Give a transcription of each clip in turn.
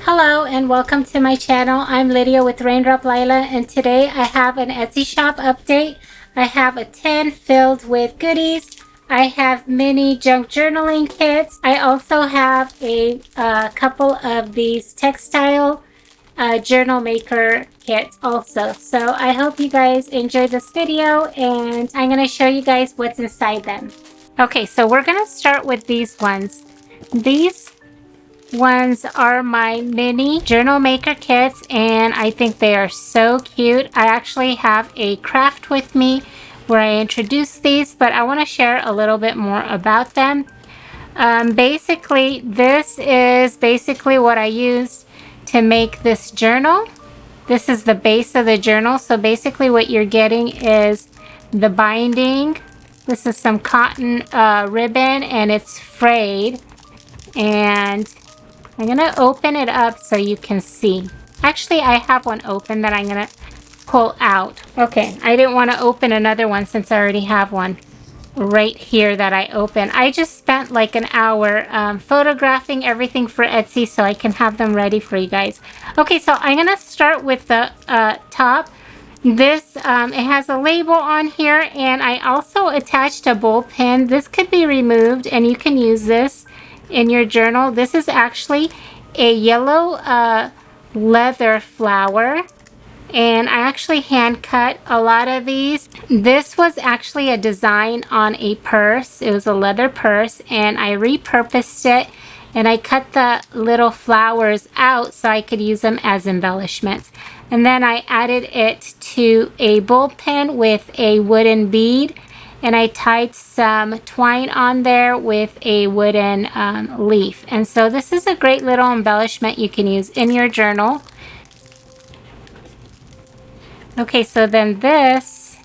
Hello and welcome to my channel. I'm Lydia with Raindrop Lila, and today I have an Etsy shop update. I have a tin filled with goodies. I have mini junk journaling kits. I also have a couple of these textile journal maker kits also. So I hope you guys enjoy this video, and I'm going to show you guys what's inside them. Okay, so we're going to start with these ones. These ones are my mini journal maker kits, and I think they are so cute. I actually have a craft with me where I introduce these, but I want to share a little bit more about them. Basically, this is basically what I used to make this journal. This is the base of the journal. So basically what you're getting is the binding. This is some cotton ribbon, and it's frayed, and I'm going to open it up so you can see. Actually, I have one open that I'm going to pull out. Okay, I didn't want to open another one since I already have one right here that I open. I just spent like an hour photographing everything for Etsy so I can have them ready for you guys. Okay, so I'm going to start with the top. This, it has a label on here, and I also attached a bowl pin. This could be removed, and you can use this in your journal. This is actually a yellow leather flower, and I actually hand cut a lot of these. This was actually a design on a purse. It was a leather purse, and I repurposed it, and I cut the little flowers out so I could use them as embellishments. And then I added it to a bowl pin with a wooden bead, and I tied some twine on there with a wooden leaf. And so this is a great little embellishment you can use in your journal. Okay, so then this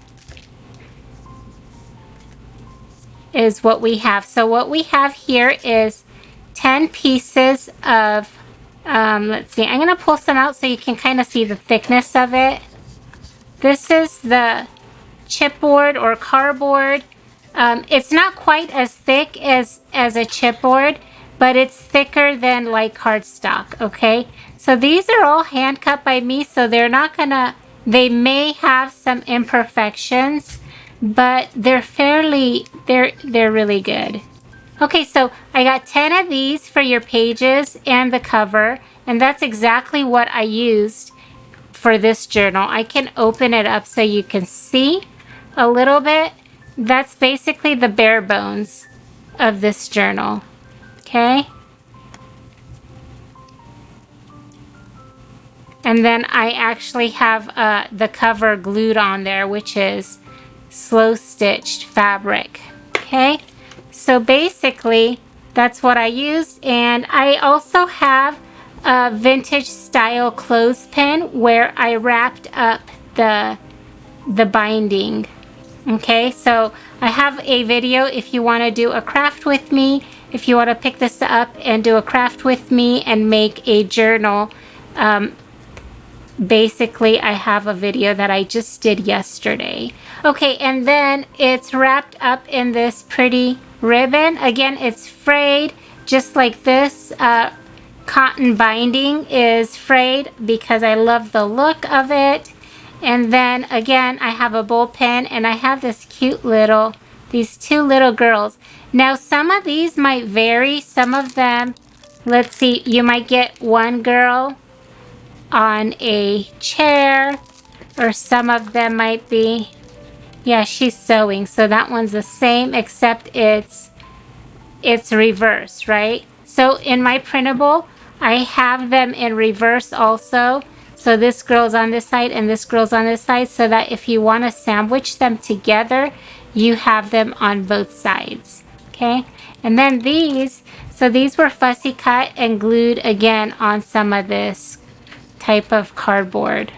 is what we have. So what we have here is 10 pieces of, let's see, I'm going to pull some out so you can kind of see the thickness of it. This is the chipboard or cardboard. It's not quite as thick as a chipboard, but it's thicker than like cardstock. Okay, so these are all hand cut by me, so they're not gonna, they may have some imperfections, but they're really good. Okay, so I got 10 of these for your pages and the cover, and that's exactly what I used for this journal. I can open it up so you can see a little bit. That's basically the bare bones of this journal. Okay, and then I actually have the cover glued on there, which is slow stitched fabric. Okay, so basically that's what I used. And I also have a vintage style clothespin where I wrapped up the binding. Okay, so I have a video if you want to do a craft with me, if you want to pick this up and do a craft with me and make a journal. Basically, I have a video that I just did yesterday. Okay, and then it's wrapped up in this pretty ribbon. Again, it's frayed just like this. Cotton binding is frayed because I love the look of it. And then again, I have a bowl pin, and I have this cute little, these two little girls. Now some of these might vary. Some of them, let's see, you might get one girl on a chair, or some of them might be, yeah, she's sewing, so that one's the same, except it's reverse, right? So in my printable, I have them in reverse also. So this girl's on this side and this girl's on this side, so that if you want to sandwich them together, you have them on both sides. Okay, and then these, so these were fussy cut and glued again on some of this type of cardboard.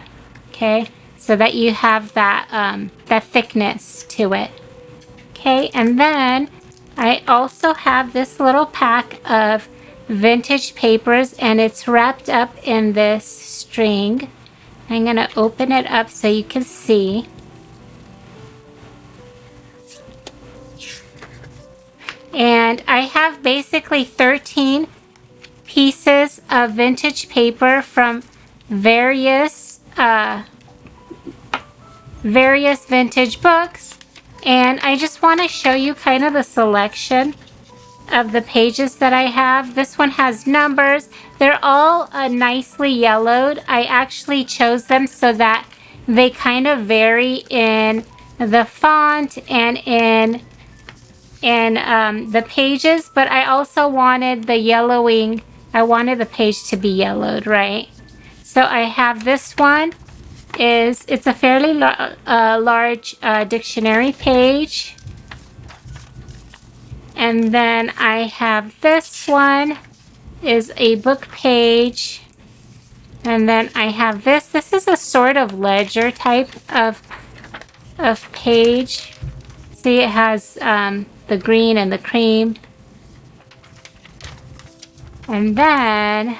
Okay, so that you have that that thickness to it. Okay, and then I also have this little pack of vintage papers, and it's wrapped up in this string. I'm going to open it up so you can see. And I have basically 13 pieces of vintage paper from various vintage books, and I just want to show you kind of the selection of the pages that I have. This one has numbers. They're all nicely yellowed. I actually chose them so that they kind of vary in the font and in the pages, but I also wanted the yellowing. I wanted the page to be yellowed, right? So I have this one. It's a fairly large dictionary page. And then I have this one is a book page. And then I have this. This is a sort of ledger type of page. See, it has the green and the cream. And then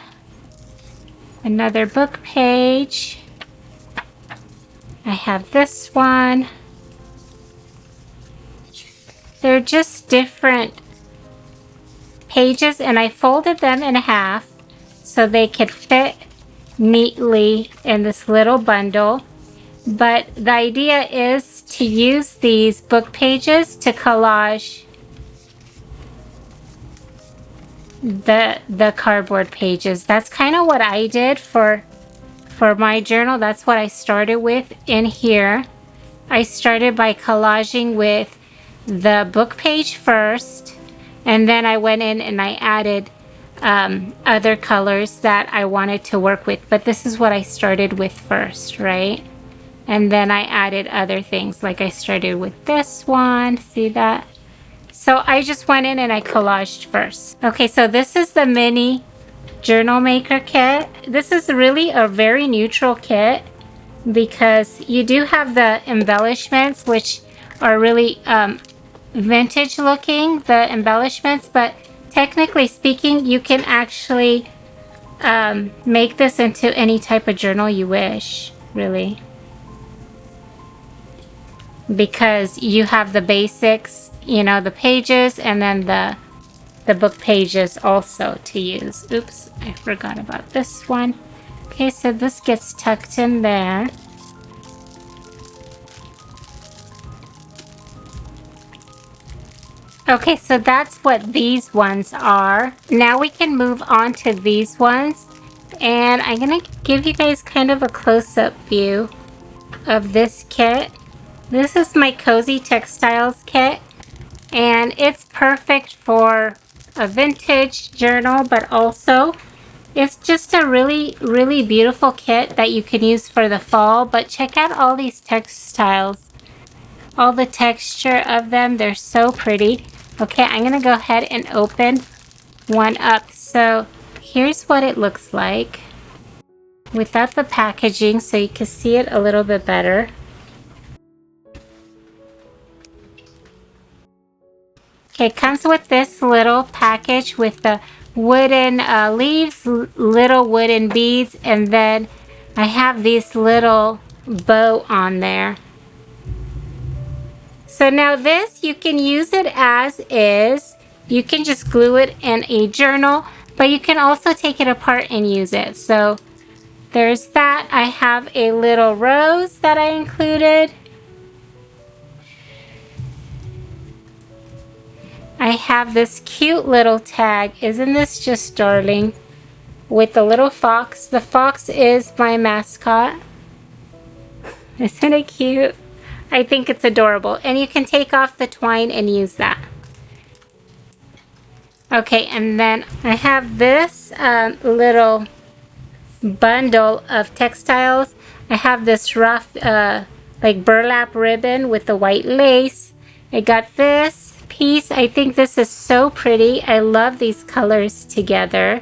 another book page. I have this one. They're just different pages, and I folded them in half so they could fit neatly in this little bundle. But the idea is to use these book pages to collage the cardboard pages. That's kind of what I did for my journal. That's what I started with in here. I started by collaging with the book page first, and then I went in and I added other colors that I wanted to work with. But this is what I started with first, right? And then I added other things, like I started with this one. See that? So I just went in and I collaged first. Okay, so this is the mini journal maker kit. This is really a very neutral kit because you do have the embellishments, which are really vintage looking, the embellishments, but technically speaking, you can actually make this into any type of journal you wish, really. Because you have the basics, you know, the pages, and then the book pages also to use. Oops, I forgot about this one. Okay, so this gets tucked in there. Okay, so that's what these ones are. Now we can move on to these ones. And I'm gonna give you guys kind of a close-up view of this kit. This is my Cozy Textiles kit, and it's perfect for a vintage journal, but also it's just a really, really beautiful kit that you can use for the fall. But check out all these textiles, all the texture of them. They're so pretty. Okay, I'm gonna go ahead and open one up. So here's what it looks like without the packaging, so you can see it a little bit better. Okay, it comes with this little package with the wooden leaves, little wooden beads, and then I have this little bow on there. So now this, you can use it as is. You can just glue it in a journal, but you can also take it apart and use it. So there's that. I have a little rose that I included. I have this cute little tag. Isn't this just darling? With the little fox. The fox is my mascot. Isn't it cute? I think it's adorable. And you can take off the twine and use that. Okay, and then I have this little bundle of textiles. I have this rough like burlap ribbon with the white lace. I got this piece. I think this is so pretty. I love these colors together.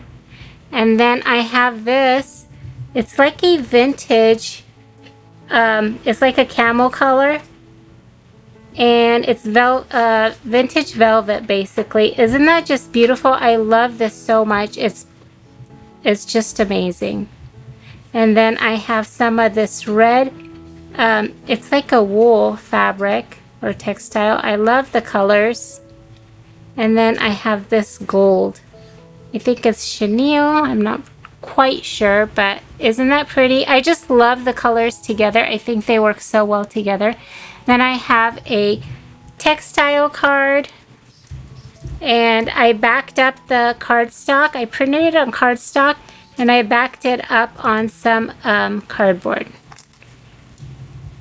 And then I have this. It's like a vintage, it's like a camel color. And it's vintage velvet, basically. Isn't that just beautiful? I love this so much. It's just amazing. And then I have some of this red. It's like a wool fabric or textile. I love the colors. And then I have this gold. I think it's chenille. I'm not quite sure, but isn't that pretty? I just love the colors together. I think they work so well together. Then I have a textile card, and I backed up the cardstock. I printed it on cardstock and I backed it up on some cardboard.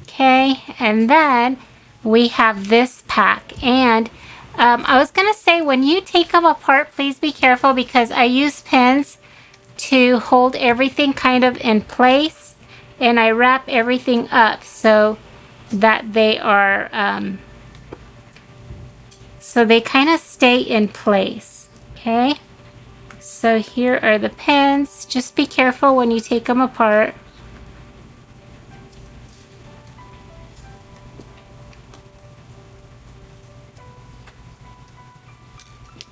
Okay, and then we have this pack. And I was gonna say, when you take them apart, please be careful, because I use pins to hold everything kind of in place, and I wrap everything up so that they are so they kind of stay in place. Okay, so here are the pins. Just be careful when you take them apart.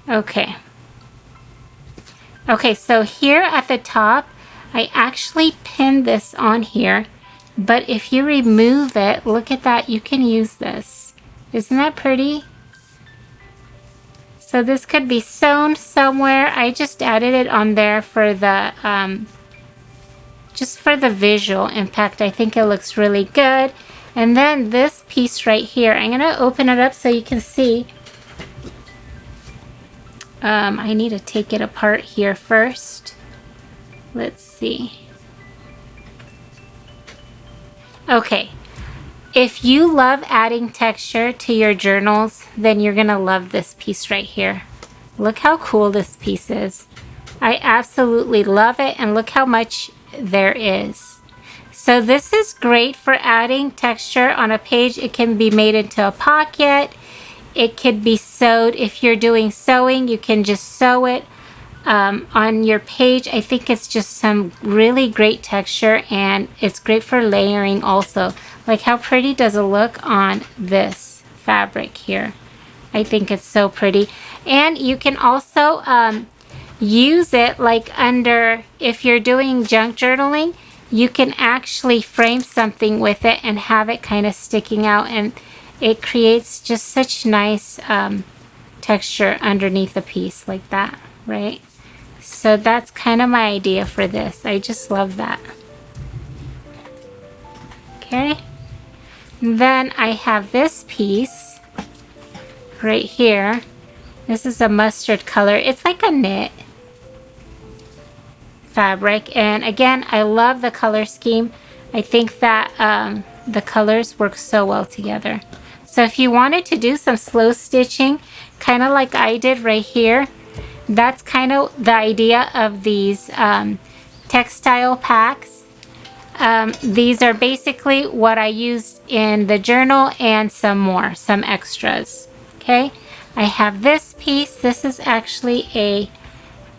Okay. Okay, so here at the top, I actually pinned this on here, but if you remove it, look at that, you can use this. Isn't that pretty? So this could be sewn somewhere. I just added it on there for the, just for the visual impact. I think it looks really good. And then this piece right here, I'm gonna open it up so you can see. I need to take it apart here first. Let's see. Okay, if you love adding texture to your journals, then you're gonna love this piece right here. Look how cool this piece is. I absolutely love it, and look how much there is. So this is great for adding texture on a page. It can be made into a pocket. It could be sewed. If you're doing sewing, you can just sew it on your page. I think it's just some really great texture, and it's great for layering also. Like, how pretty does it look on this fabric here? I think it's so pretty. And you can also use it like under, if you're doing junk journaling, you can actually frame something with it and have it kind of sticking out, and it creates just such nice texture underneath the piece like that, right? So that's kind of my idea for this. I just love that. Okay. Then I have this piece right here. This is a mustard color. It's like a knit fabric. And again, I love the color scheme. I think that the colors work so well together. So if you wanted to do some slow stitching, kind of like I did right here, that's kind of the idea of these textile packs. These are basically what I used in the journal and some extras. Okay, I have this piece. This is actually a,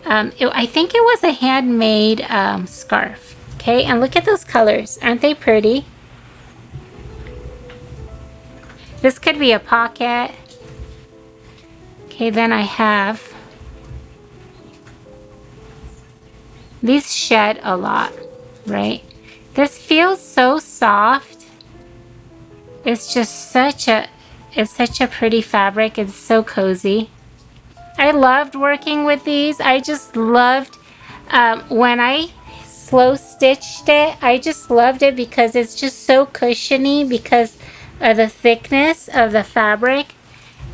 I think it was a handmade scarf. Okay, and look at those colors. Aren't they pretty? This could be a pocket. Okay, then I have, these shed a lot, right? This feels so soft. It's just such a pretty fabric. It's so cozy. I loved working with these. I just loved, when I slow stitched it, I just loved it because it's just so cushiony because of the thickness of the fabric.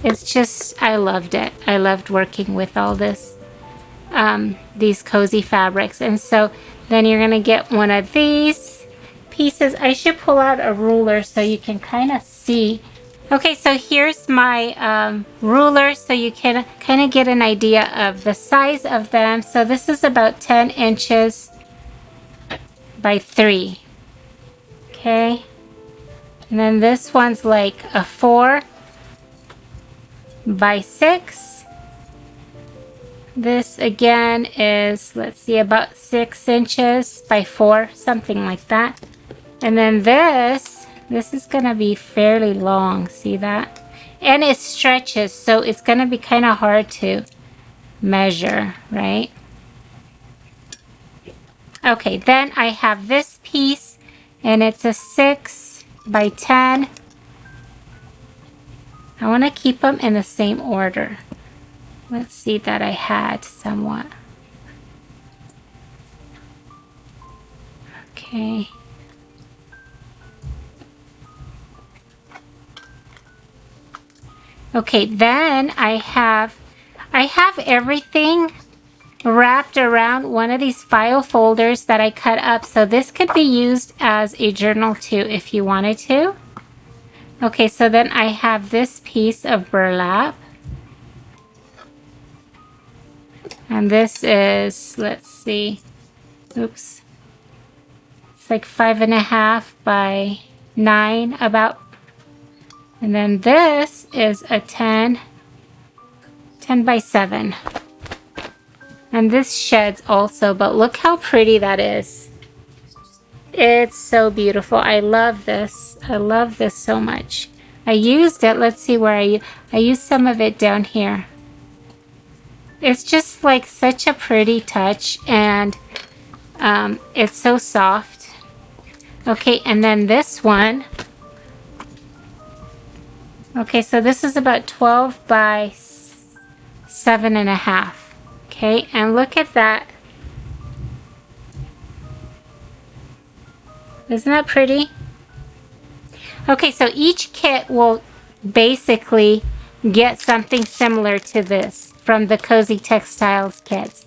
It's just, I loved it. I loved working with all this, these cozy fabrics. And so then you're gonna get one of these pieces. I should pull out a ruler so you can kind of see. Okay, so here's my ruler so you can kind of get an idea of the size of them. So this is about 10 inches by 3. Okay. And then this one's like a 4 by 6. This again is, let's see, about 6 inches by 4, something like that. And then this is gonna be fairly long, see that? And it stretches, so it's gonna be kind of hard to measure, right? Okay, then I have this piece, and it's a 6 by 10. I want to keep them in the same order. Let's see that I had somewhat. Okay. Okay, then I have everything wrapped around one of these file folders that I cut up. So this could be used as a journal too if you wanted to. Okay, so then I have this piece of burlap. And this is, let's see, oops. It's like 5.5 by 9 about. And then this is a 10 by 7. And this sheds also, but look how pretty that is. It's so beautiful. I love this. I love this so much. I used it. Let's see where I used some of it down here. It's just like such a pretty touch, and it's so soft. Okay, and then this one. Okay, so this is about 12 by 7.5. Okay, and look at that. Isn't that pretty? Okay, so each kit will basically get something similar to this from the Cozy Textiles kits.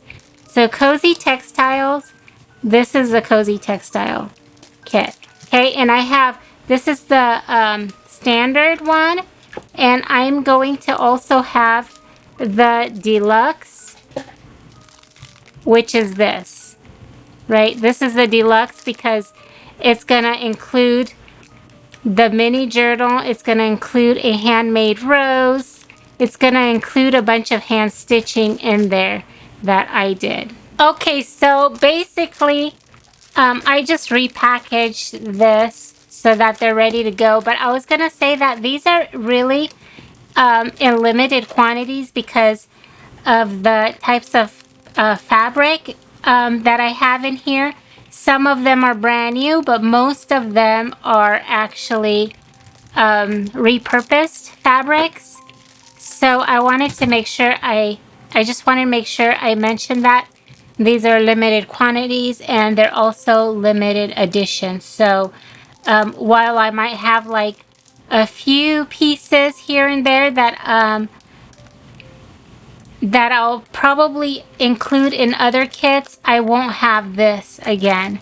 So Cozy Textiles, this is the Cozy Textile kit. Okay, and I have, this is the standard one, and I'm going to also have the deluxe, which is this, right? This is the deluxe because it's gonna include the mini journal. It's gonna include a handmade rose. It's gonna include a bunch of hand stitching in there that I did. Okay, so basically, I just repackaged this so that they're ready to go. But I was gonna say that these are really in limited quantities because of the types of fabric that I have in here. Some of them are brand new, but most of them are actually repurposed fabrics. So I wanted to make sure I just wanted to make sure I mentioned that these are limited quantities and they're also limited editions. So while I might have like a few pieces here and there that that I'll probably include in other kits, I won't have this again.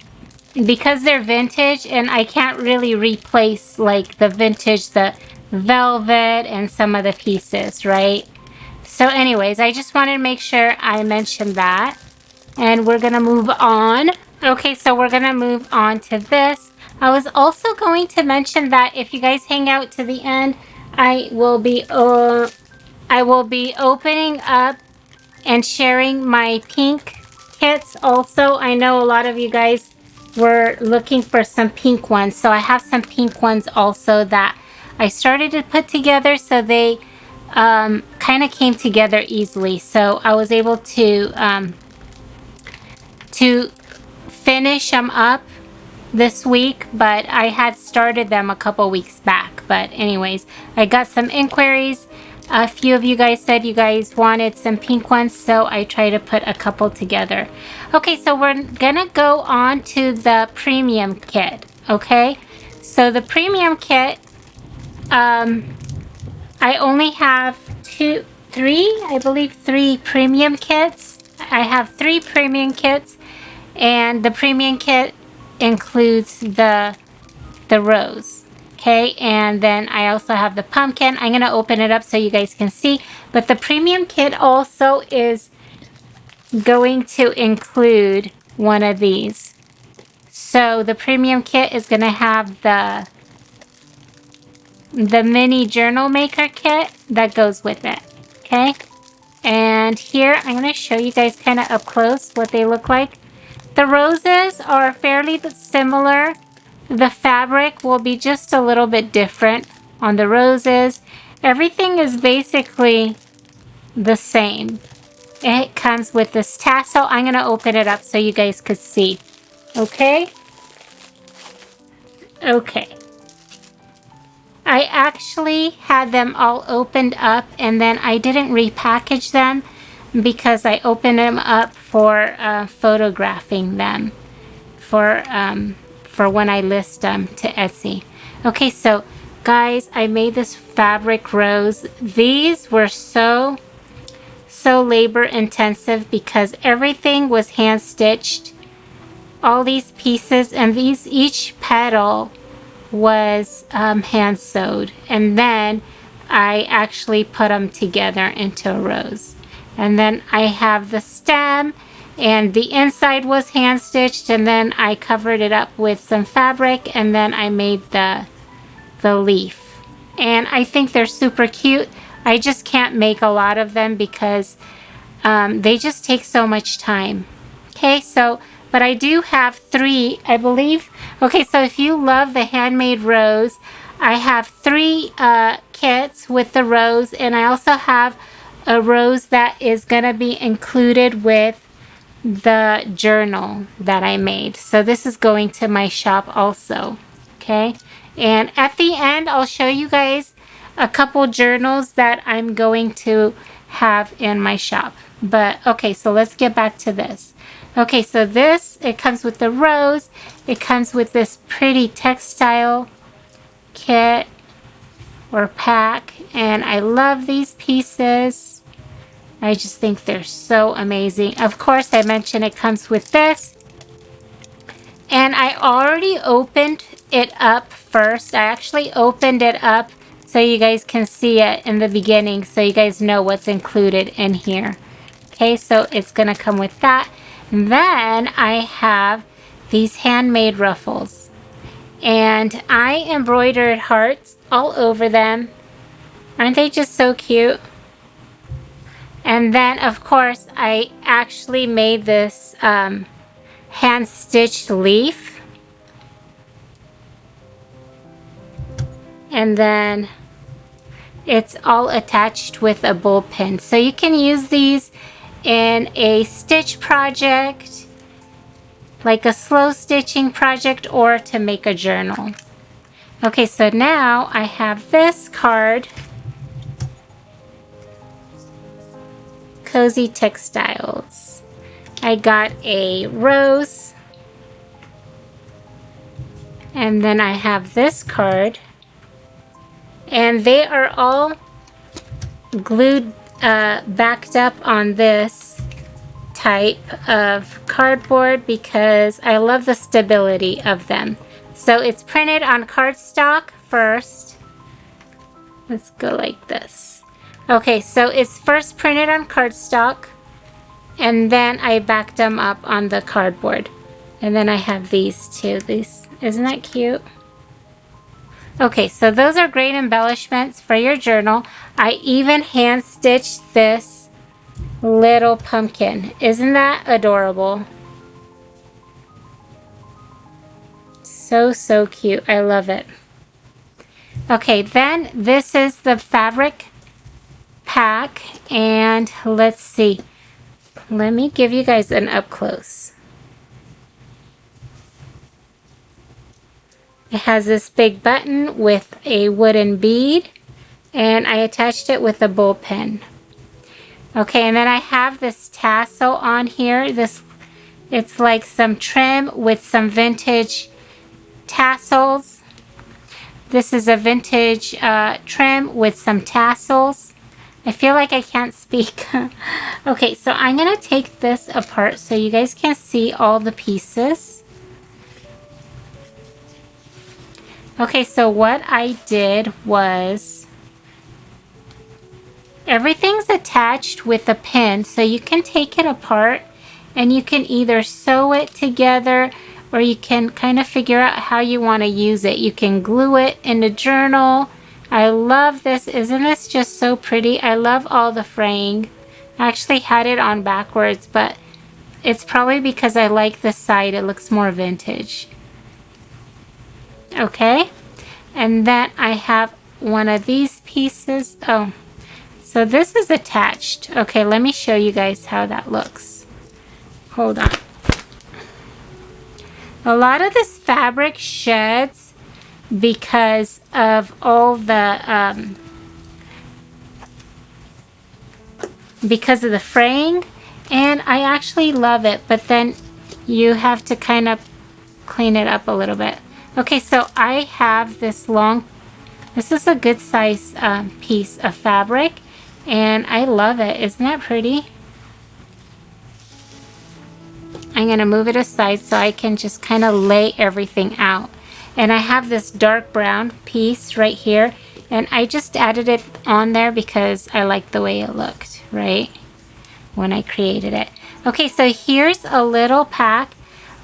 Because they're vintage and I can't really replace like the vintage, the velvet and some of the pieces, right? So anyways, I just wanted to make sure I mentioned that. And we're gonna move on. Okay, so we're gonna move on to this. I was also going to mention that if you guys hang out to the end, I will be opening up and sharing my pink kits also. I know a lot of you guys were looking for some pink ones, so I have some pink ones also that I started to put together, so they kind of came together easily. So I was able to finish them up this week, but I had started them a couple weeks back. But anyways, I got some inquiries. A few of you guys said you guys wanted some pink ones, so I tried to put a couple together. Okay, so we're gonna go on to the premium kit, okay? So the premium kit, I only have three premium kits. I have 3 premium kits, and the premium kit includes the rose. Okay, and then I also have the pumpkin. I'm going to open it up so you guys can see. But the premium kit also is going to include one of these. So the premium kit is going to have the mini journal maker kit that goes with it. Okay, and here I'm going to show you guys kind of up close what they look like. The roses are fairly similar. The fabric will be just a little bit different on the roses. Everything is basically the same. It comes with this tassel. I'm going to open it up so you guys could see. Okay? Okay. I actually had them all opened up and then I didn't repackage them because I opened them up for photographing them for when I list them to Etsy. Okay, so guys, I made this fabric rose. These were so labor intensive because everything was hand stitched. All these pieces, and each petal was hand sewed, and then I actually put them together into a rose. And then I have the stem, and the inside was hand stitched, and then I covered it up with some fabric, and then I made the leaf. And I think they're super cute. I just can't make a lot of them because they just take so much time. Okay, so but I do have 3, I believe. Okay, so if you love the handmade rose, I have 3 kits with the rose, and I also have a rose that is going to be included with the journal that I made. So this is going to my shop also. Okay, and at the end, I'll show you guys a couple journals that I'm going to have in my shop. But okay, so let's get back to this. Okay, so this, it comes with the rose. It comes with this pretty textile kit or pack, and I love these pieces. I just think they're so amazing. Of course, I mentioned it comes with this, and I already opened it up first. I actually opened it up so you guys can see it in the beginning, so you guys know what's included in here. Okay, so it's gonna come with that. Then I have these handmade ruffles, and I embroidered hearts all over them. Aren't they just so cute? And then of course I actually made this hand stitched leaf, and then it's all attached with a ball pin, so you can use these in a stitch project, like a slow stitching project, or to make a journal. Okay, so now I have this card, Cozy Textiles. I got a rose, and then I have this card, and they are all glued backed up on this type of cardboard because I love the stability of them. So it's printed on cardstock first. Let's go like this. Okay, so it's first printed on cardstock, and then I backed them up on the cardboard. And then I have these too. These, isn't that cute? Okay, so those are great embellishments for your journal. I even hand stitched this little pumpkin. Isn't that adorable? So cute. I love it. Okay, then this is the fabric pack, and let's see. Let me give you guys an up close. It has this big button with a wooden bead, and I attached it with a ball pin. Okay, and then I have this tassel on here. It's like some trim with some vintage tassels. This is a vintage trim with some tassels. I feel like I can't speak. Okay, so I'm gonna take this apart so you guys can see all the pieces. Okay, so what I did was everything's attached with a pin, so you can take it apart and you can either sew it together, or you can kind of figure out how you want to use it. You can glue it in a journal. I love this. Isn't this just so pretty? I love all the fraying. I actually had it on backwards, but it's probably because I like this side. It looks more vintage. Okay, and then I have one of these pieces. Oh, so this is attached. Okay, let me show you guys how that looks. Hold on. A lot of this fabric sheds because of all the because of the fraying, and I actually love it, but then you have to kind of clean it up a little bit. Okay, so I have this long, this is a good size piece of fabric, and I love it. Isn't that pretty? I'm going to move it aside so I can just kind of lay everything out. And I have this dark brown piece right here, and I just added it on there because I like the way it looked, right, when I created it. Okay, so here's a little pack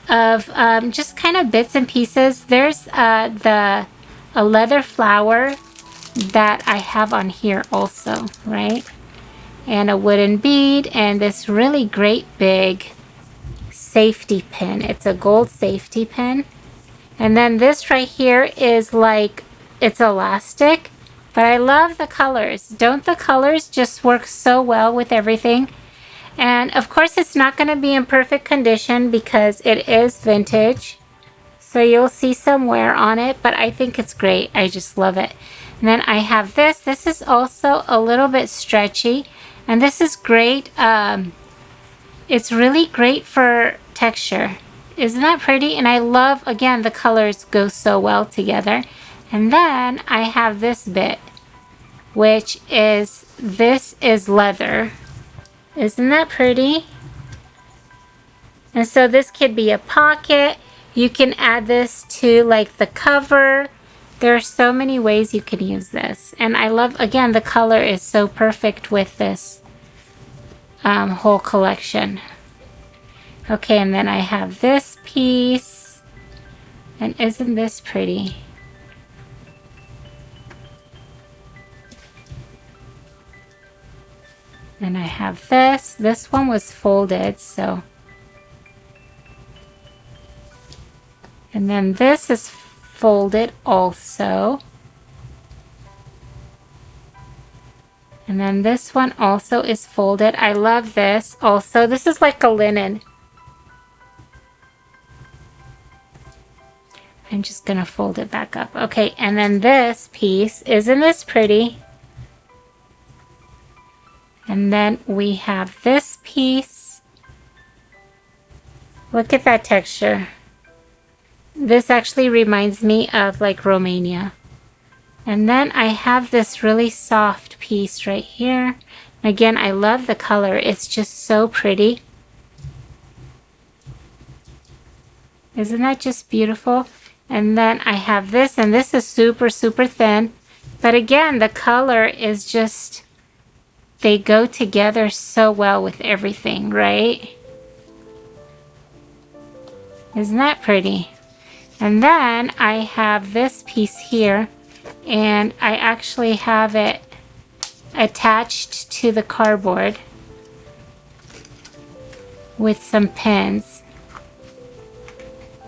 of just kind of bits and pieces. There's a leather flower that I have on here also, right? And a wooden bead, and this really great big safety pin. It's a gold safety pin. And then this right here is like, it's elastic, but I love the colors. Don't the colors just work so well with everything? And of course it's not going to be in perfect condition because it is vintage. So you'll see some wear on it, but I think it's great. I just love it. And then I have this. This is also a little bit stretchy, and this is great. It's really great for texture. Isn't that pretty? And I love, again, the colors go so well together. And then I have this bit, which is, this is leather. Isn't that pretty? And so this could be a pocket. You can add this to like the cover. There are so many ways you can use this. And I love, again, the color is so perfect with this whole collection. Okay, and then I have this piece, and isn't this pretty? And I have this. This one was folded, so. And then this is folded also. And then this one also is folded. I love this also. This is like a linen. I'm just gonna fold it back up. Okay, and then this piece, isn't this pretty? And then we have this piece. Look at that texture. This actually reminds me of like Romania. And then I have this really soft piece right here. Again, I love the color. It's just so pretty. Isn't that just beautiful? And then I have this, and this is super, super thin. But again, the color is just, they go together so well with everything, right? Isn't that pretty? And then I have this piece here, and I actually have it attached to the cardboard with some pins.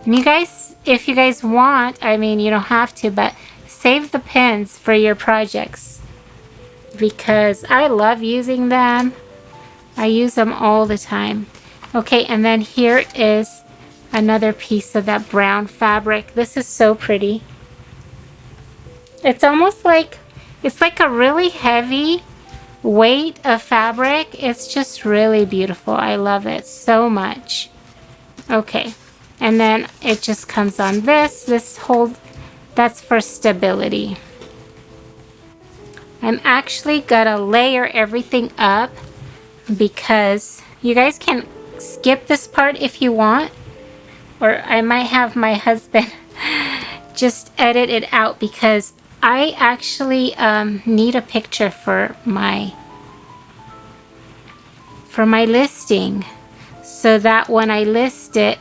And you guys, if you guys want, I mean, you don't have to, but save the pins for your projects because I love using them. I use them all the time. Okay, and then here is another piece of that brown fabric. This is so pretty. It's almost like, it's like a really heavy weight of fabric. It's just really beautiful. I love it so much. Okay. And then it just comes on this whole, that's for stability. I'm actually gonna layer everything up because you guys can skip this part if you want, or I might have my husband just edit it out because I actually need a picture for my listing, so that when I list it,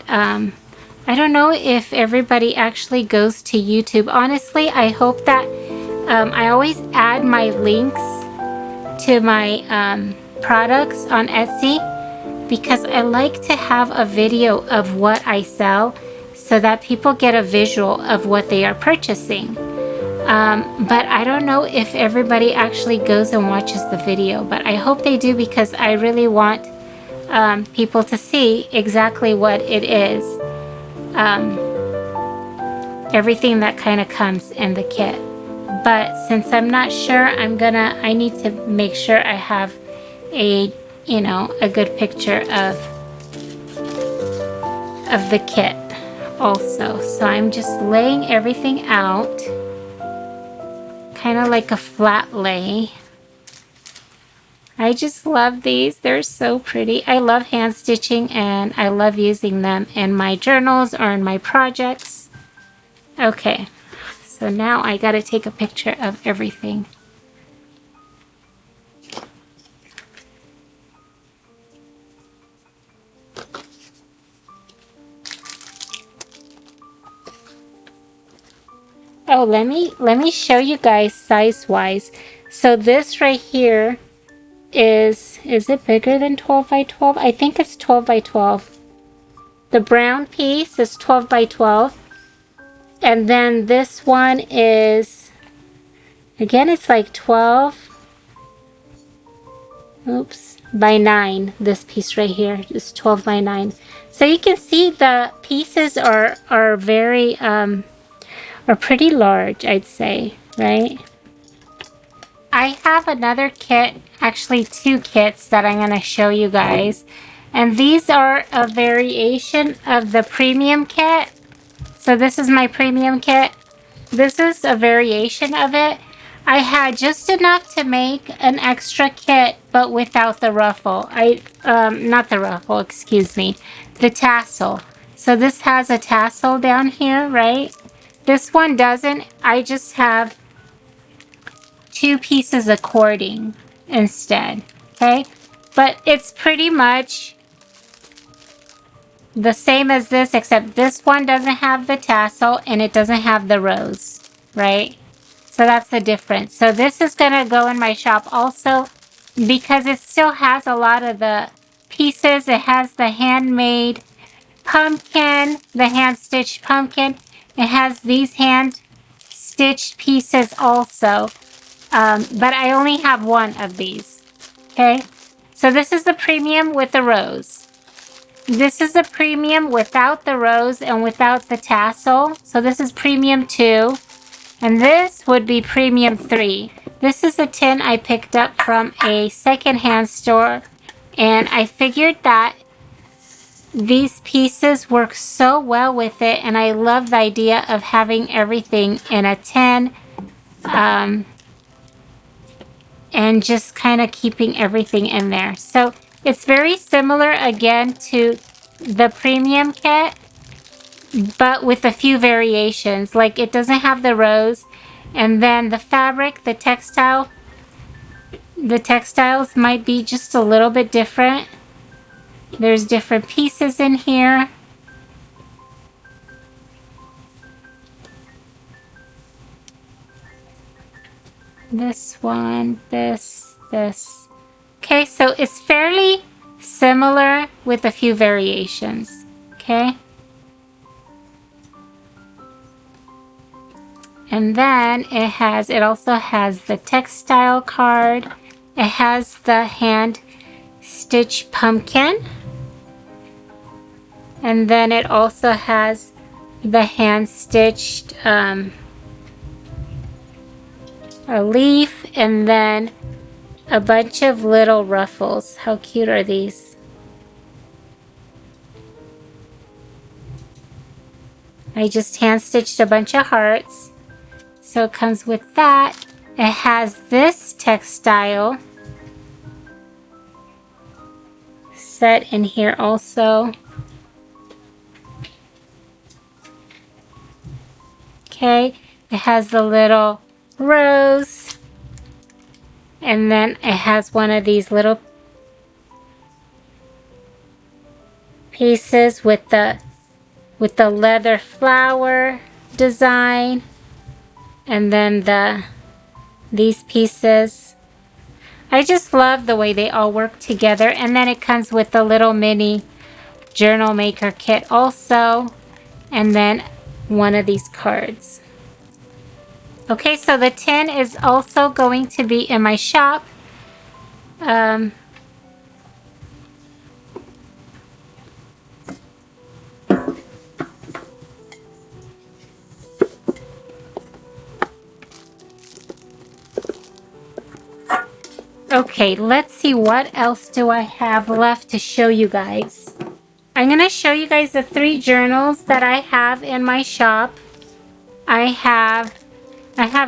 I don't know if everybody actually goes to YouTube. Honestly, I hope that I always add my links to my products on Etsy because I like to have a video of what I sell so that people get a visual of what they are purchasing. But I don't know if everybody actually goes and watches the video, but I hope they do because I really want people to see exactly what it is. Everything that kind of comes in the kit. But since I'm not sure, I need to make sure I have a good picture of the kit. also. So I'm just laying everything out, kind of like a flat lay. I just love these. They're so pretty. I love hand stitching and I love using them in my journals or in my projects. Okay, so now I gotta take a picture of everything. Oh, let me show you guys size-wise. So this right here is it bigger than 12 by 12? I think it's 12 by 12. The brown piece is 12 by 12. And then this one is, again, it's like 12. Oops, by 9. This piece right here is 12 by 9. So you can see the pieces are very are pretty large, I'd say, right? I have another kit, actually 2 kits that I'm going to show you guys. And these are a variation of the Premium kit. So this is my Premium kit. This is a variation of it. I had just enough to make an extra kit, but without the ruffle. Not the ruffle, excuse me, the tassel. So this has a tassel down here, right? This one doesn't. I just have 2 pieces of cording instead, okay? But it's pretty much the same as this, except this one doesn't have the tassel and it doesn't have the rose, right? So that's the difference. So this is gonna go in my shop also because it still has a lot of the pieces. It has the handmade pumpkin, the hand-stitched pumpkin. It has these hand-stitched pieces also. But I only have 1 of these, okay? So this is the Premium with the rose. This is the Premium without the rose and without the tassel. So this is Premium 2. And this would be Premium 3. This is a tin I picked up from a secondhand store. And I figured that these pieces work so well with it. And I love the idea of having everything in a tin. And just kind of keeping everything in there. So it's very similar again to the Premium kit, but with a few variations. Like it doesn't have the rose, and then the fabric, the textiles might be just a little bit different. There's different pieces in here. This one, this. Okay, so it's fairly similar with a few variations, okay? And then it also has the textile card. It has the hand stitch pumpkin. And then it also has the hand stitched a leaf, and then a bunch of little ruffles. How cute are these? I just hand stitched a bunch of hearts. So it comes with that. It has this textile set in here also. Okay, it has the little rose, and then it has one of these little pieces with the leather flower design, and then these pieces. I just love the way they all work together. And then it comes with the little mini journal maker kit also, and then one of these cards. Okay, so the tin is also going to be in my shop. Okay, let's see what else do I have left to show you guys. I'm going to show you guys the 3 journals that I have in my shop. I have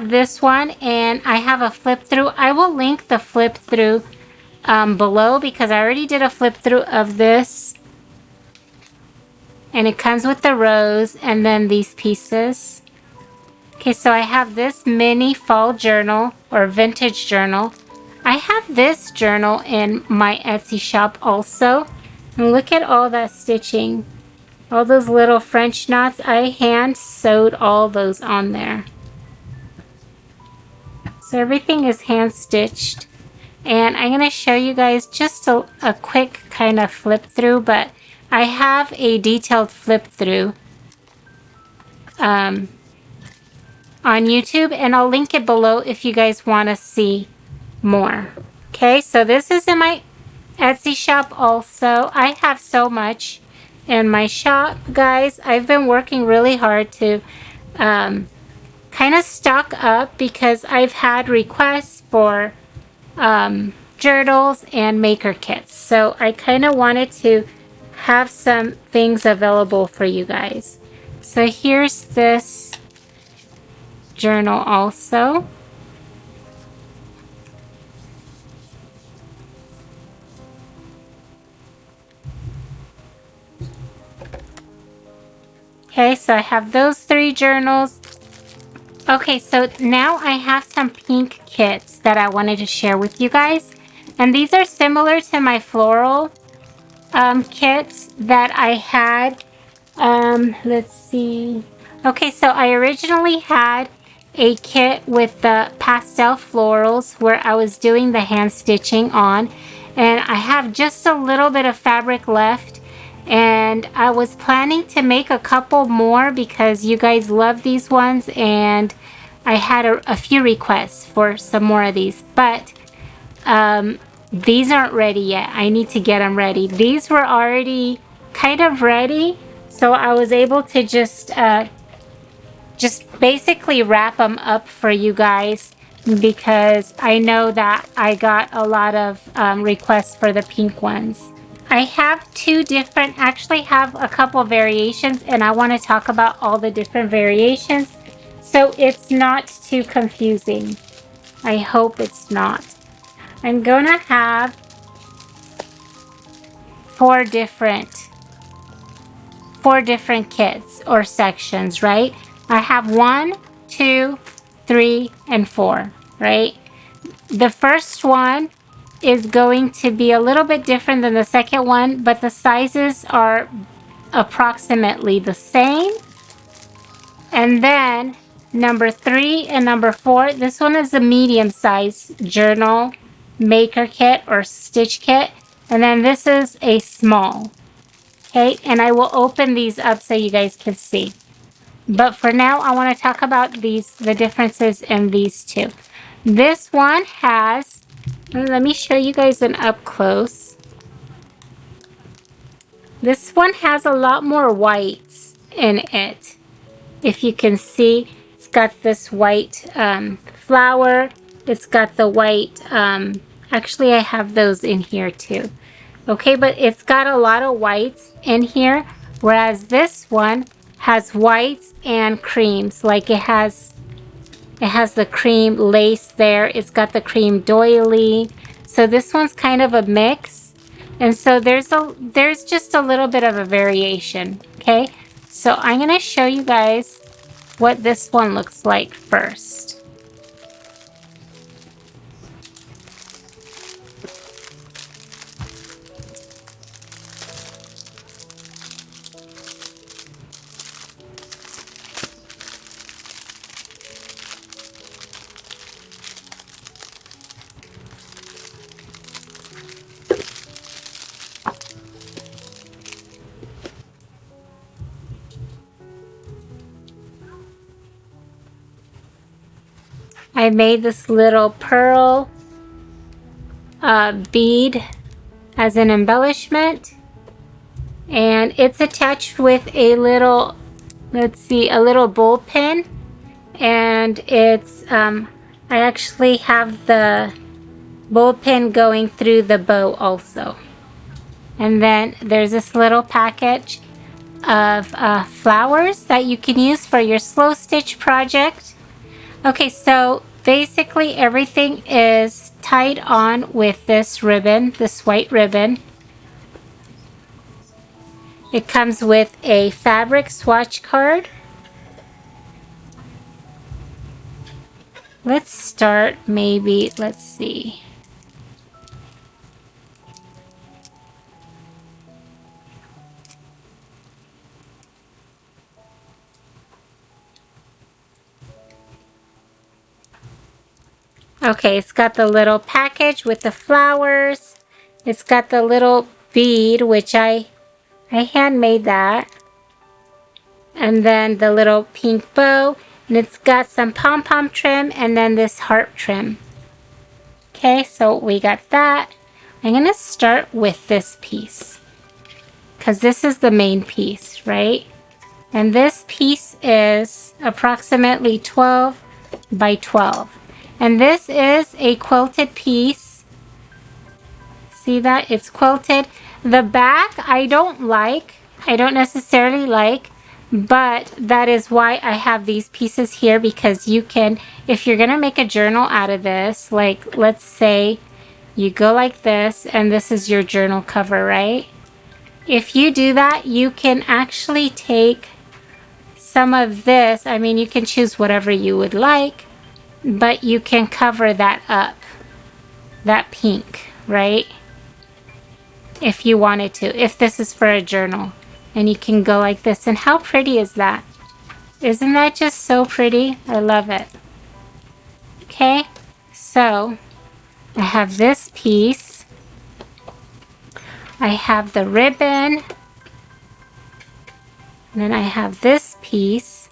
this one, and I have a flip through. I will link the flip through below because I already did a flip through of this. And it comes with the rose and then these pieces. Okay, so I have this mini fall journal or vintage journal. I have this journal in my Etsy shop also. And look at all that stitching. All those little French knots. I hand sewed all those on there. So everything is hand stitched. And I'm going to show you guys just a quick kind of flip through, but I have a detailed flip through on YouTube, and I'll link it below if you guys want to see more. Okay, so this is in my Etsy shop also. I have so much in my shop, guys. I've been working really hard to kind of stock up because I've had requests for journals and maker kits. So I kind of wanted to have some things available for you guys. So here's this journal also. Okay, so I have those 3 journals. Okay, so now I have some pink kits that I wanted to share with you guys. And these are similar to my floral kits that I had. Let's see. Okay, so I originally had a kit with the pastel florals where I was doing the hand stitching on. And I have just a little bit of fabric left. And I was planning to make a couple more because you guys love these ones, and I had a few requests for some more of these, but these aren't ready yet. I need to get them ready. These were already kind of ready, so I was able to just basically wrap them up for you guys because I know that I got a lot of requests for the pink ones. I have 2 different, actually have a couple variations, and I want to talk about all the different variations so it's not too confusing. I hope it's not. I'm going to have 4 different kits or sections, right? I have 1, 2, 3, and 4, right? The first one is going to be a little bit different than the second one, but the sizes are approximately the same. And then number 3 and number 4, this one is a medium size journal maker kit or stitch kit, and then this is a small. Okay, and I will open these up so you guys can see. But for now, I want to talk about the differences in these 2. This one has, let me show you guys an up close. This one has a lot more whites in it. If you can see, it's got this white flower. It's got the white, actually I have those in here too. Okay, but it's got a lot of whites in here, whereas this one has whites and creams. Like it has the cream lace there. It's got the cream doily. So this one's kind of a mix. And so there's just a little bit of a variation, okay? So I'm going to show you guys what this one looks like first. I made this little pearl bead as an embellishment, and it's attached with a little, let's see, a little bowl pin, and it's I actually have the bowl pin going through the bow also. And then there's this little package of flowers that you can use for your slow stitch project. Okay, so basically everything is tied on with this ribbon, this white ribbon. It comes with a fabric swatch card. Let's start maybe, let's see. Okay, it's got the little package with the flowers. It's got the little bead, which I handmade that. And then the little pink bow. And it's got some pom-pom trim and then this heart trim. Okay, so we got that. I'm going to start with this piece, because this is the main piece, right? And this piece is approximately 12 by 12. And this is a quilted piece. See that? It's quilted. The back I don't necessarily like, but that is why I have these pieces here, because you can, if you're gonna make a journal out of this, like let's say you go like this and this is your journal cover, right? If you do that, you can actually take some of this. I mean, you can choose whatever you would like, but you can cover that up, that pink, right? If you wanted to, if this is for a journal. And you can go like this. And how pretty is that? Isn't that just so pretty? I love it. Okay, so I have this piece. I have the ribbon. And then I have this piece.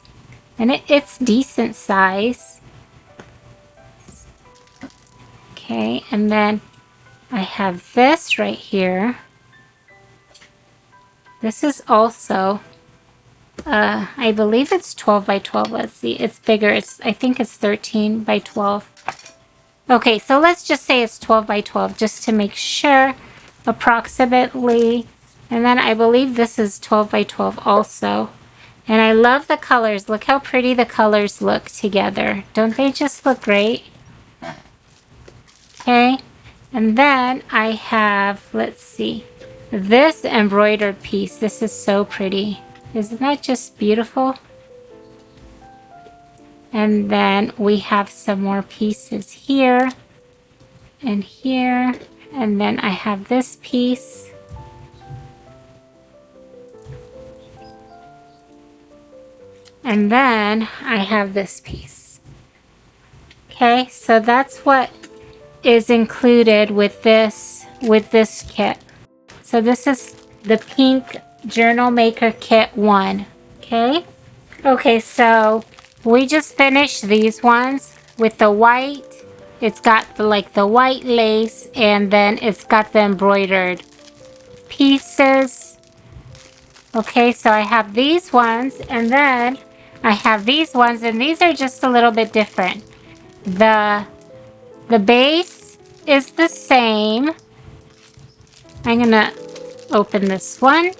And it's decent size. Okay, and then I have this right here. This is also, I believe it's 12 by 12. Let's see, it's bigger. I think it's 13 by 12. Okay, so let's just say it's 12 by 12 just to make sure, approximately. And then I believe this is 12 by 12 also. And I love the colors. Look how pretty the colors look together. Don't they just look great? Okay, and then I have, let's see, this embroidered piece. This is so pretty. Isn't that just beautiful? And then we have some more pieces here and here. And then I have this piece. And then I have this piece. Okay, so that's what is included with this kit. So this is the pink Journal Maker Kit 1. Okay? Okay, so we just finished these ones with the white. It's got the white lace, and then it's got the embroidered pieces. Okay, so I have these ones, and then I have these ones, and these are just a little bit different. The base is the same. I'm gonna open this one.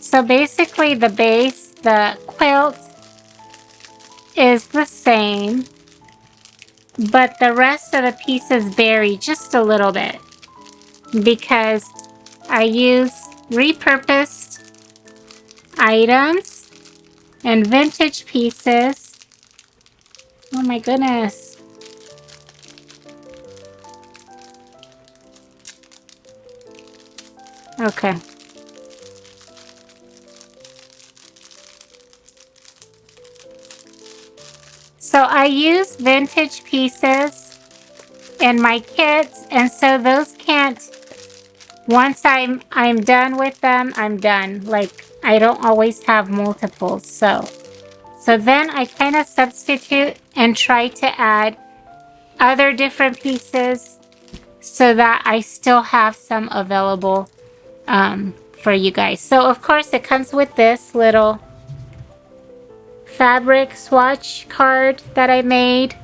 So basically the base, the quilt, is the same, but the rest of the pieces vary just a little bit because I use repurposed items and vintage pieces. Oh my goodness. Okay. So I use vintage pieces in my kits, and so those can't, once I'm done with them, I'm done. Like, I don't always have multiples. So then I kind of substitute and try to add other different pieces so that I still have some available for you guys. So of course it comes with this little fabric swatch card that I made,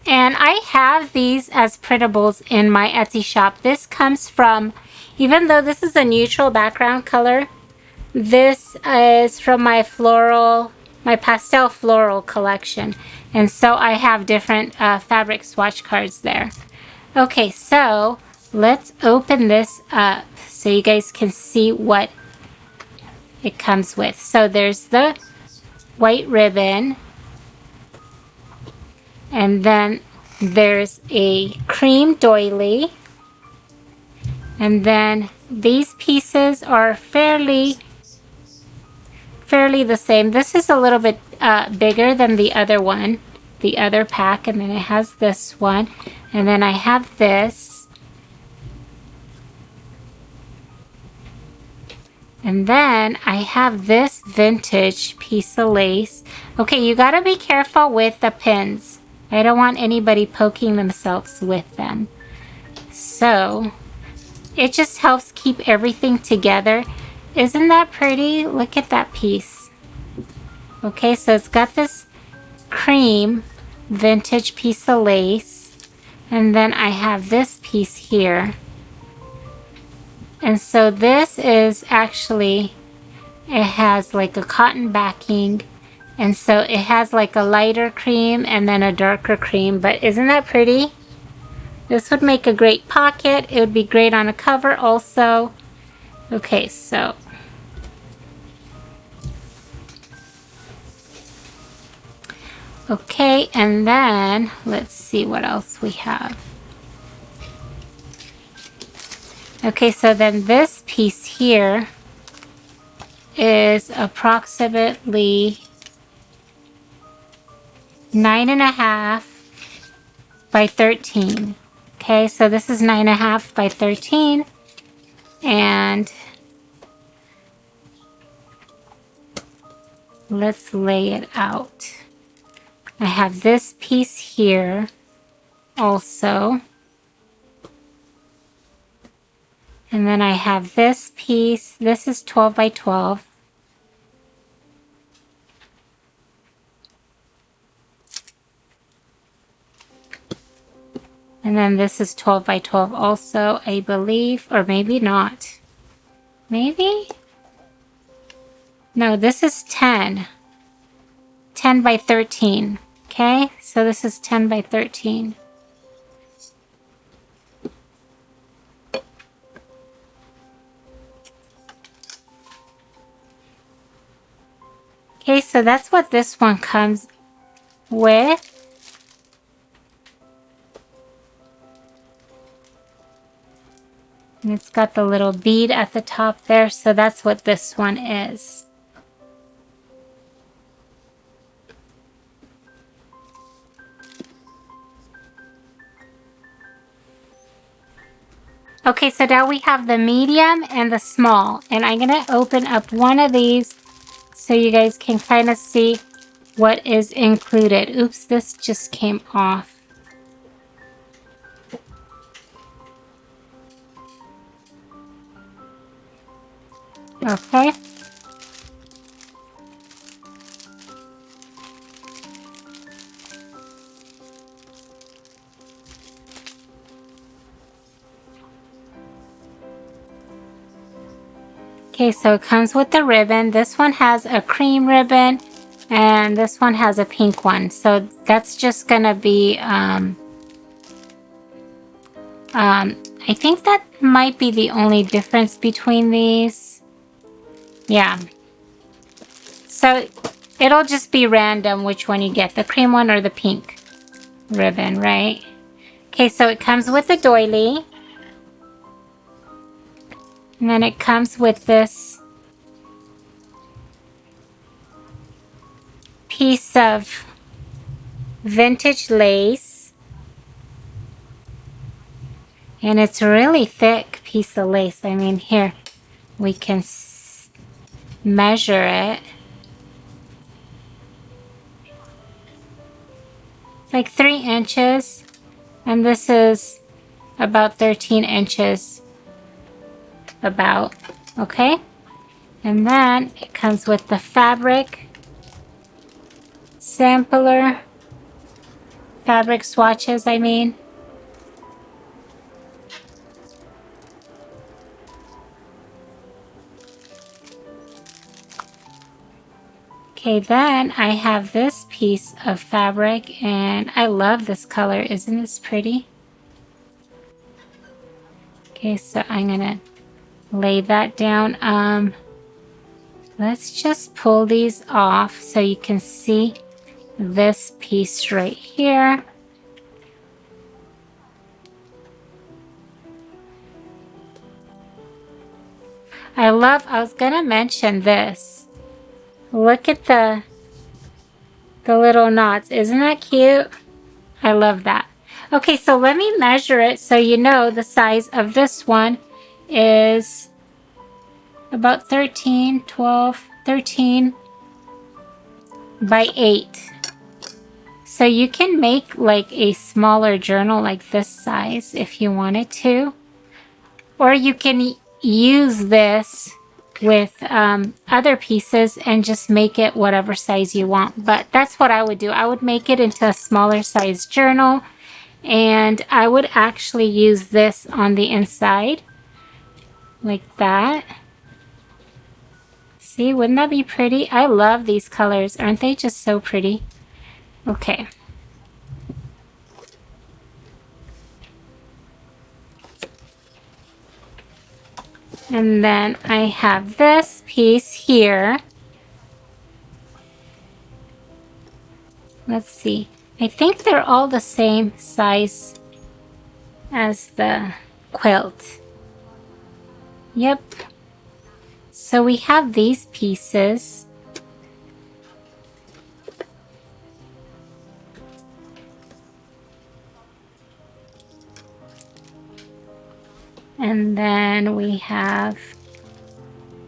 and I have these as printables in my Etsy shop. This comes from Even though this is a neutral background color, this is from my pastel floral collection. And so I have different fabric swatch cards there. Okay, so let's open this up so you guys can see what it comes with. So there's the white ribbon, and then there's a cream doily, and then these pieces are fairly the same. This is a little bit bigger than the other one, the other pack, and then it has this one, and then I have this, and then I have this vintage piece of lace. Okay, you gotta be careful with the pins. I don't want anybody poking themselves with them. So it just helps keep everything together. Isn't that pretty? Look at that piece. Okay, so it's got this cream vintage piece of lace, and then I have this piece here. And so this is actually, it has like a cotton backing, and so it has like a lighter cream and then a darker cream. But isn't that pretty? This would make a great pocket. It would be great on a cover also. Okay, so okay, and then let's see what else we have. Okay, so then this piece here is approximately 9.5 by 13. Okay, so this is 9.5 by 13, and let's lay it out. I have this piece here also, and then I have this piece. This is 12 by 12. And then this is 12 by 12 also, I believe, or maybe not. Maybe? No, this is 10. 10 by 13. Okay, so this is 10 by 13. Okay, so that's what this one comes with. And it's got the little bead at the top there, so that's what this one is. Okay, so now we have the medium and the small, and I'm gonna open up one of these so you guys can kind of see what is included. Oops, this just came off. Okay. Okay, so it comes with the ribbon. This one has a cream ribbon, and this one has a pink one. So that's just gonna be, I think that might be the only difference between these. Yeah. So it'll just be random which one you get, the cream one or the pink ribbon, right? Okay, so it comes with the doily. And then it comes with this piece of vintage lace. And it's a really thick piece of lace. I mean, here, we can measure it. It's like 3 inches. And this is about 13 inches. About, okay? And then it comes with the fabric sampler, fabric swatches, I mean. Okay, then I have this piece of fabric, and I love this color. Isn't this pretty? Okay, so I'm gonna lay that down. Let's just pull these off so you can see this piece right here. I was gonna mention this. Look at the little knots. Isn't that cute? I love that. Okay, so let me measure it so you know the size of this one is about 13 by 8. So you can make like a smaller journal like this size if you wanted to. Or you can use this with other pieces and just make it whatever size you want. But that's what I would do. I would make it into a smaller size journal, and I would actually use this on the inside like that. See, wouldn't that be pretty? I love these colors. Aren't they just so pretty? Okay. And then I have this piece here. Let's see. I think they're all the same size as the quilt. Yep. So we have these pieces. And then we have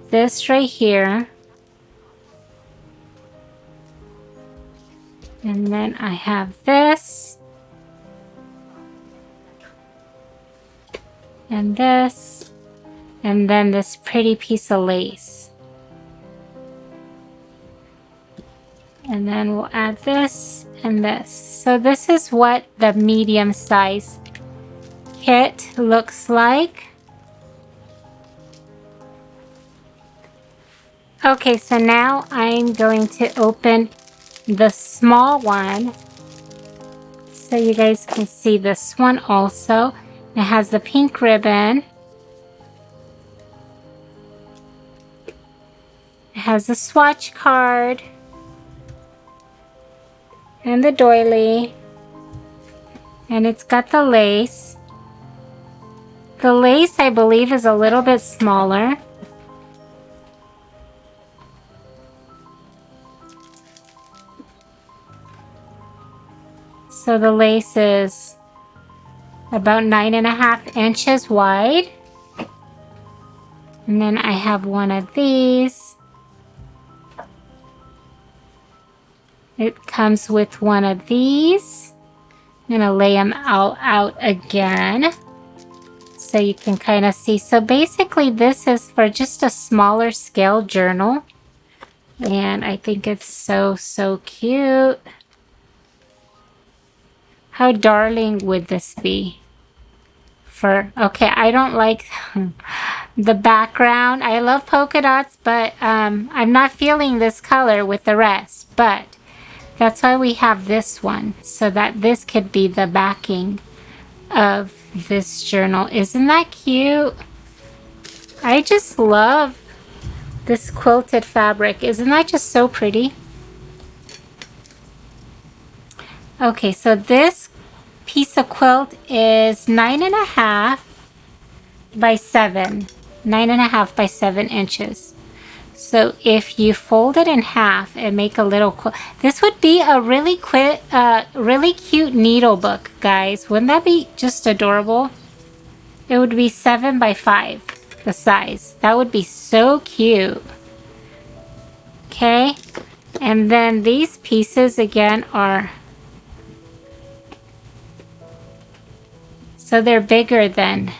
this right here. And then I have this. And this. And then this pretty piece of lace. And then we'll add this and this. So this is what the medium size kit looks like. Okay, so now I'm going to open the small one so you guys can see this one also. It has the pink ribbon. It has the swatch card and the doily, and it's got the lace. The lace, I believe, is a little bit smaller. So the lace is about 9.5 inches wide. And then I have one of these. It comes with one of these. I'm gonna lay them all out again so you can kind of see. So basically this is for just a smaller scale journal, and I think it's so cute. How darling would this be? Okay, I don't like the background. I love polka dots, but I'm not feeling this color with the rest, but that's why we have this one, so that this could be the backing of this journal. Isn't that cute? I just love this quilted fabric. Isn't that just so pretty? Okay, so this piece of quilt is 9.5 by 7. 9.5 by 7 inches. So if you fold it in half and make a little quilt, this would be a really cute needle book, guys. Wouldn't that be just adorable? It would be 7 by 5, the size. That would be so cute. Okay, and then these pieces again are, so they're bigger than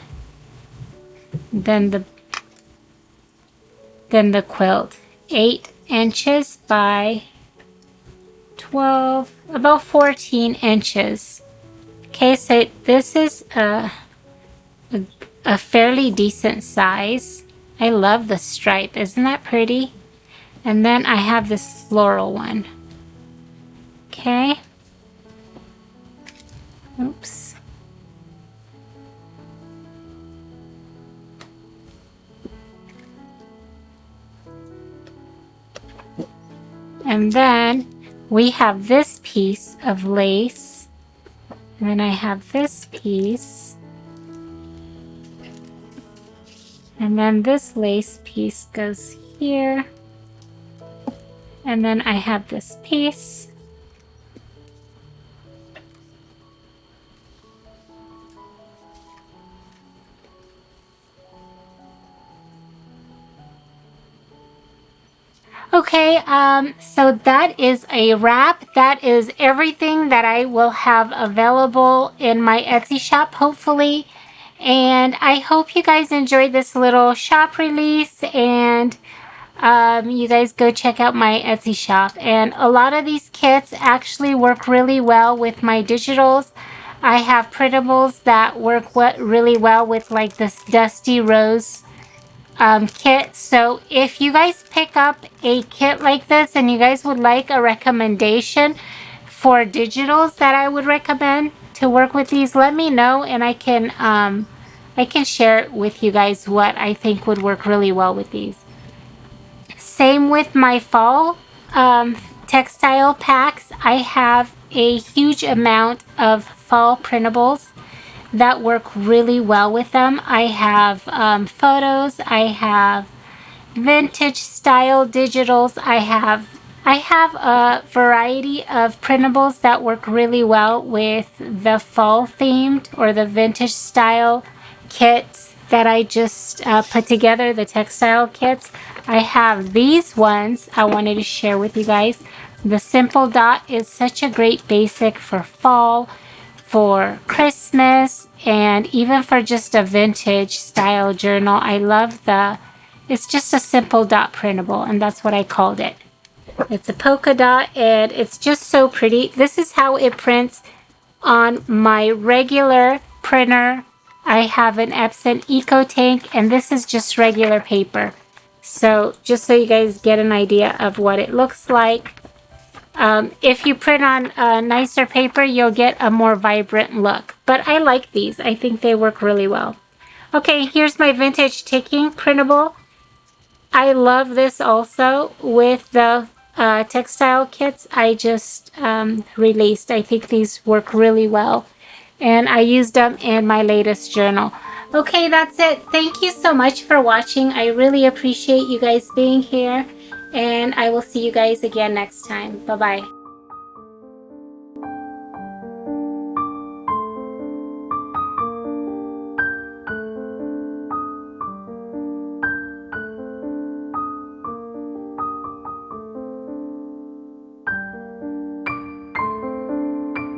the quilt. 8 inches by 12, about 14 inches. Okay, so this is a fairly decent size. I love the stripe. Isn't that pretty? And then I have this floral one. Okay. Oops. And then we have this piece of lace. And then I have this piece. And then this lace piece goes here. And then I have this piece. Okay, so that is a wrap. That is everything that I will have available in my Etsy shop, hopefully. And I hope you guys enjoyed this little shop release, and you guys go check out my Etsy shop. And a lot of these kits actually work really well with my digitals. I have printables that work really well with like this Dusty Rose kit. So if you guys pick up a kit like this and you guys would like a recommendation for digitals that I would recommend to work with these, let me know, and I can share with you guys what I think would work really well with these. Same with my fall textile packs. I have a huge amount of fall printables that work really well with them. I have photos, I have vintage style digitals, I have a variety of printables that work really well with the fall themed or the vintage style kits that I just put together, the textile kits. I have these ones I wanted to share with you guys. The Simple Dot is such a great basic for fall, for Christmas, and even for just a vintage style journal. I love it's just a simple dot printable, and that's what I called it. It's a polka dot, and it's just so pretty. This is how it prints on my regular printer. I have an Epson Eco Tank, and this is just regular paper. So just so you guys get an idea of what it looks like. If you print on nicer paper, you'll get a more vibrant look. But I like these. I think they work really well. Okay, here's my vintage ticking printable. I love this also with the textile kits I just released. I think these work really well. And I used them in my latest journal. Okay, that's it. Thank you so much for watching. I really appreciate you guys being here. And I will see you guys again next time. Bye-bye.